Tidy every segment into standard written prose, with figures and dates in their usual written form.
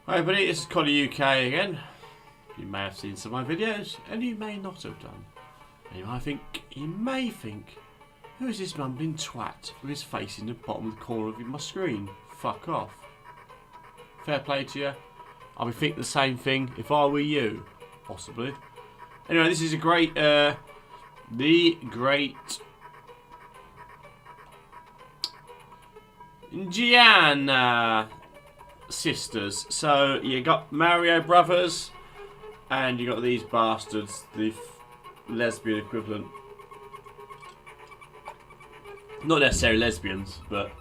Hi everybody, this is Collieuk again. You may have seen some of my videos, and you may not have done. And you may think, who is this mumbling twat with his face in the bottom of the corner of my screen? Fuck off. Fair play to you. I'll be thinking the same thing if I were you, possibly. Anyway, this is a great, the Great Giana Sisters. So you got Mario Brothers, and you got these bastards, the lesbian equivalent. Not necessarily lesbians, but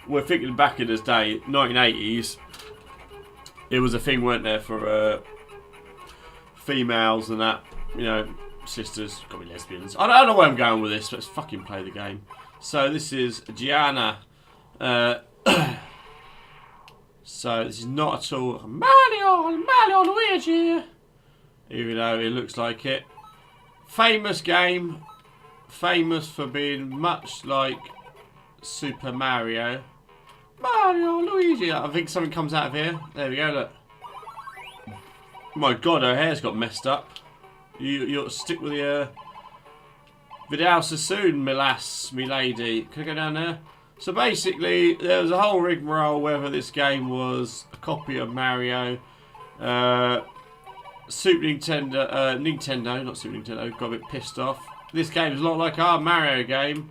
we're thinking back in this day, 1980s. It was a thing, weren't there, for females and that, you know, sisters, gotta be lesbians. I don't know where I'm going with this. Let's fucking play the game. So this is Giana. So this is not at all Mario Luigi, even though it looks like it. Famous game, famous for being much like Super Mario. Mario Luigi. I think something comes out of here. There we go. Look. Oh my God, her hair's got messed up. You ought to stick with the video so soon, me lass, me lady. Can I go down there? So basically, there was a whole rigmarole whether this game was a copy of Mario. Super Nintendo, not Super Nintendo, got a bit pissed off. This game is a lot like our Mario game.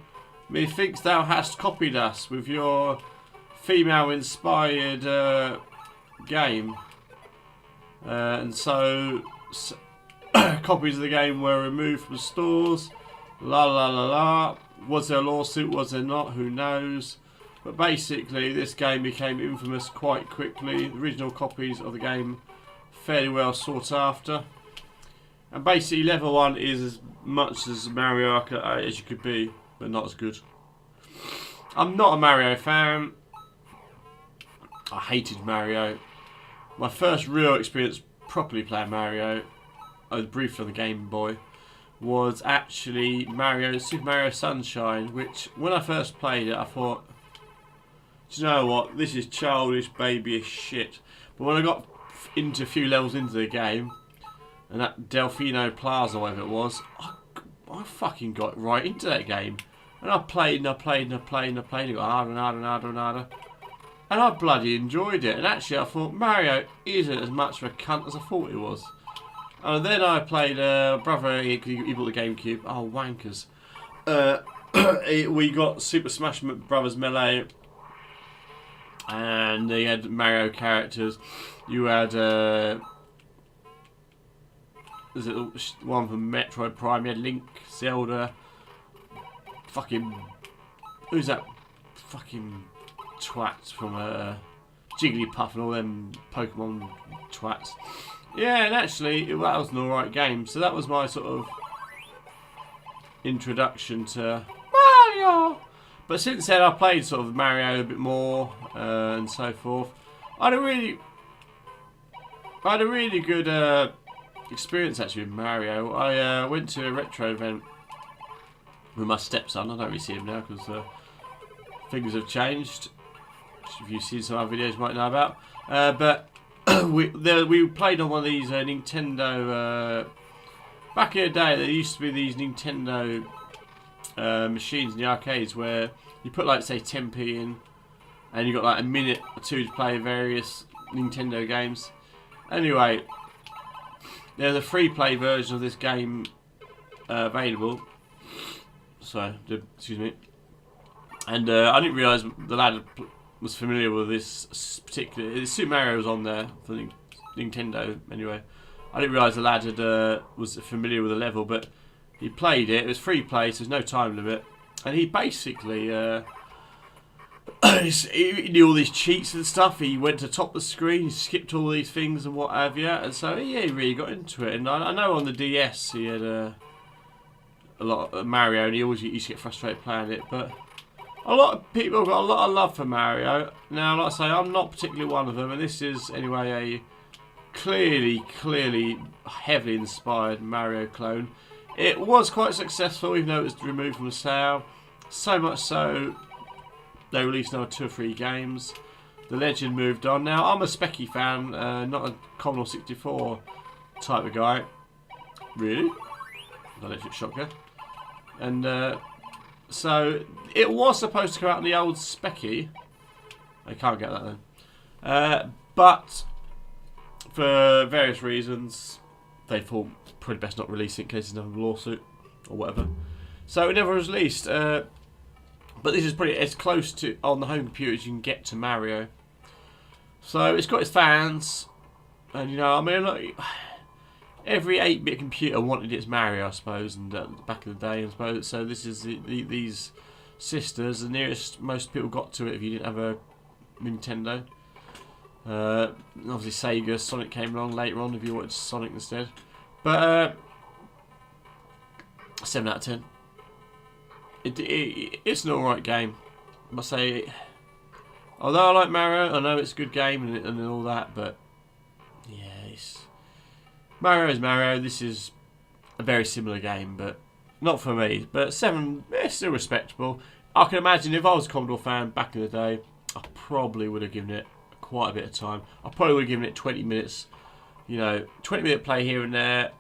Methinks thou hast copied us with your female-inspired game. And so copies of the game were removed from stores. La la la la. Was there a lawsuit? Was there not? Who knows? But basically, this game became infamous quite quickly. The original copies of the game fairly well sought after. And basically, level 1 is as much as Mario Kart as you could be, but not as good. I'm not a Mario fan. I hated Mario. My first real experience properly playing Mario, I was briefly on the Game Boy, was actually Super Mario Sunshine, which when I first played it I thought, do you know what, this is childish babyish shit. But when I got into a few levels into the game, and that Delfino Plaza, whatever it was, I fucking got right into that game. And I played and I played and I played and I played, and it got harder and harder and harder and harder. And I bloody enjoyed it. And actually I thought Mario isn't as much of a cunt as I thought it was. And then I played brother, he bought the GameCube. Oh, wankers. We got Super Smash Brothers Melee. And they had Mario characters. You had was it one from Metroid Prime? You had Link, Zelda, fucking, who's that fucking twat from Jigglypuff and all them Pokemon twats. Yeah, and actually that was an alright game. So that was my sort of introduction to Mario. But since then I played sort of Mario a bit more and so forth. I had a really good experience actually with Mario. I went to a retro event with my stepson. I don't really see him now because things have changed. If you've seen some other videos you might know about. But we played on one of these Nintendo. Back in the day, there used to be these Nintendo machines in the arcades where you put, like, say 10p in, and you got like a minute or two to play various Nintendo games. Anyway, there's a free play version of this game available. So, excuse me. And I didn't realise the lad was familiar with this particular. Super Mario was on there for Nintendo anyway. I didn't realise the lad was familiar with the level, but he played it. It was free play, so there's no time limit. And he basically he knew all these cheats and stuff. He went to the top of the screen, he skipped all these things and what have you. And so yeah, he really got into it. And I know on the DS he had a lot of Mario, and he always used to get frustrated playing it, but a lot of people have got a lot of love for Mario. Now, like I say, I'm not particularly one of them, and this is, anyway, a clearly heavily inspired Mario clone. It was quite successful, even though it was removed from the sale. So much so, they released another 2 or 3 games. the legend moved on. Now, I'm a Specky fan, not a Commodore 64 type of guy. Really? I don't know if it's shocker. And so, it was supposed to come out on the old Specky. I can't get that then. But, for various reasons, they thought probably best not release it in case there's another lawsuit or whatever. So it never was released. But this is pretty as close to on the home computer as you can get to Mario. So it's got its fans, and you know, I mean, like, every 8-bit computer wanted its Mario, I suppose, and back in the day, I suppose. So this is these sisters, the nearest most people got to it if you didn't have a Nintendo. Obviously Sega, Sonic came along later on if you wanted Sonic instead. But 7 out of 10. It's an alright game. I must say, although I like Mario, I know it's a good game and all that, but yeah, Mario is Mario. This is a very similar game, but not for me. But 7, it's still respectable. I can imagine if I was a Commodore fan back in the day, I probably would have given it quite a bit of time. I probably would have given it 20 minutes. You know, 20-minute play here and there.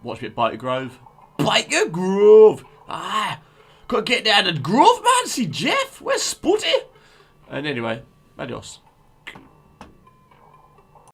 Watch a bit Bite Grove. Bite Grove! Ah! Gotta get down to Grove, man. See Jeff. Where's Sputty? And anyway, adios.